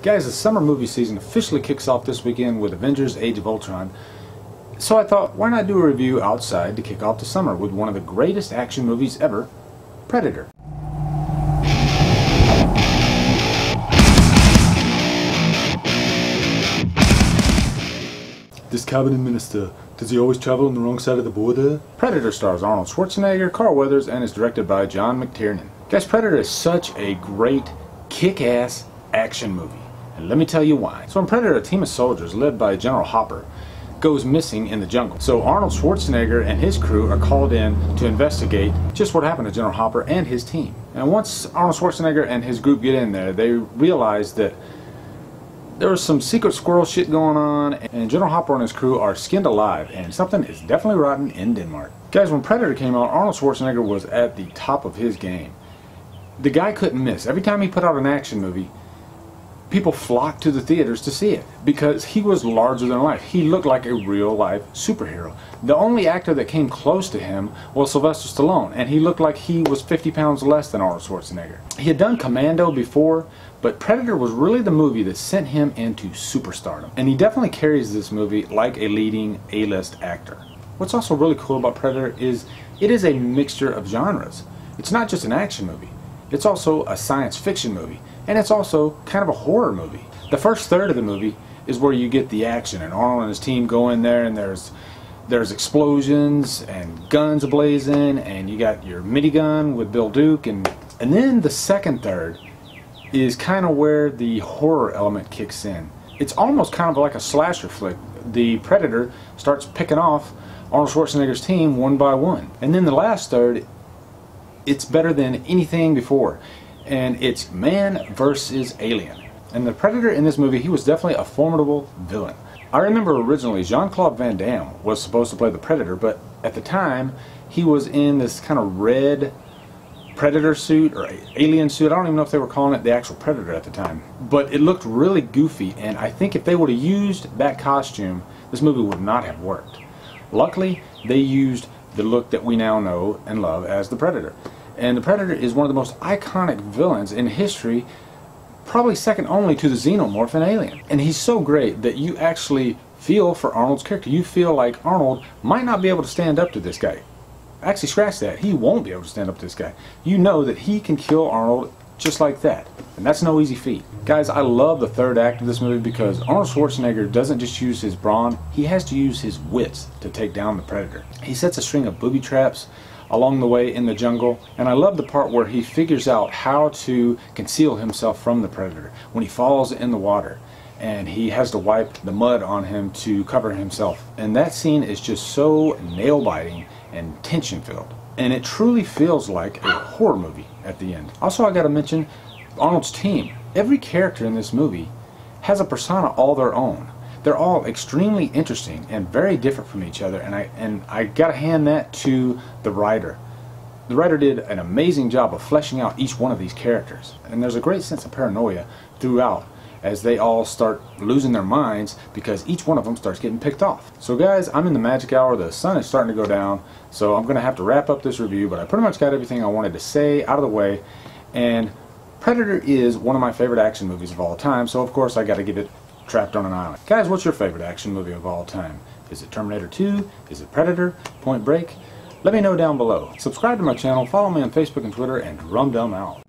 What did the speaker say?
Guys, the summer movie season officially kicks off this weekend with Avengers Age of Ultron. So I thought, why not do a review outside to kick off the summer with one of the greatest action movies ever, Predator. This cabinet minister, does he always travel on the wrong side of the border? Predator stars Arnold Schwarzenegger, Carl Weathers, and is directed by John McTiernan. Guys, Predator is such a great, kick-ass action movie. And let me tell you why. So in Predator, a team of soldiers led by General Hopper goes missing in the jungle. So Arnold Schwarzenegger and his crew are called in to investigate just what happened to General Hopper and his team. And once Arnold Schwarzenegger and his group get in there, they realize that there was some secret squirrel shit going on, and General Hopper and his crew are skinned alive, and something is definitely rotten in Denmark. Guys, when Predator came out, Arnold Schwarzenegger was at the top of his game. The guy couldn't miss. Every time he put out an action movie, people flocked to the theaters to see it because he was larger than life. He looked like a real-life superhero. The only actor that came close to him was Sylvester Stallone, and he looked like he was 50 pounds less than Arnold Schwarzenegger. He had done Commando before, but Predator was really the movie that sent him into superstardom. And he definitely carries this movie like a leading A-list actor. What's also really cool about Predator is it is a mixture of genres. It's not just an action movie. It's also a science fiction movie. And it's also kind of a horror movie. The first third of the movie is where you get the action, and Arnold and his team go in there, and there's explosions and guns ablazing, and you got your minigun with Bill Duke, and then the second third is kind of where the horror element kicks in. It's almost kind of like a slasher flick. The Predator starts picking off Arnold Schwarzenegger's team one by one, and then the last third, it's better than anything before. And it's man versus alien. And the Predator in this movie, he was definitely a formidable villain. I remember originally Jean-Claude Van Damme was supposed to play the Predator, but at the time he was in this kind of red Predator suit or alien suit. I don't even know if they were calling it the actual Predator at the time. But it looked really goofy, and I think if they would have used that costume, this movie would not have worked. Luckily, they used the look that we now know and love as the Predator. And the Predator is one of the most iconic villains in history, probably second only to the Xenomorph in Alien. And he's so great that you actually feel for Arnold's character. You feel like Arnold might not be able to stand up to this guy. Actually, scratch that. He won't be able to stand up to this guy. You know that he can kill Arnold just like that. And that's no easy feat. Guys, I love the third act of this movie because Arnold Schwarzenegger doesn't just use his brawn, he has to use his wits to take down the Predator. He sets a string of booby traps along the way in the jungle, and I love the part where he figures out how to conceal himself from the Predator when he falls in the water and he has to wipe the mud on him to cover himself. And that scene is just so nail-biting and tension-filled, and it truly feels like a horror movie at the end. Also, I gotta mention Arnold's team. Every character in this movie has a persona all their own. They're all extremely interesting and very different from each other, and I gotta hand that to the writer. The writer did an amazing job of fleshing out each one of these characters, and there's a great sense of paranoia throughout as they all start losing their minds because each one of them starts getting picked off. So guys, I'm in the magic hour. The sun is starting to go down, so I'm gonna have to wrap up this review, but I pretty much got everything I wanted to say out of the way. And Predator is one of my favorite action movies of all time, so of course I gotta give it Trapped on an Island. Guys, what's your favorite action movie of all time? Is it Terminator 2? Is it Predator? Point Break? Let me know down below. Subscribe to my channel, follow me on Facebook and Twitter, and Humdrum out.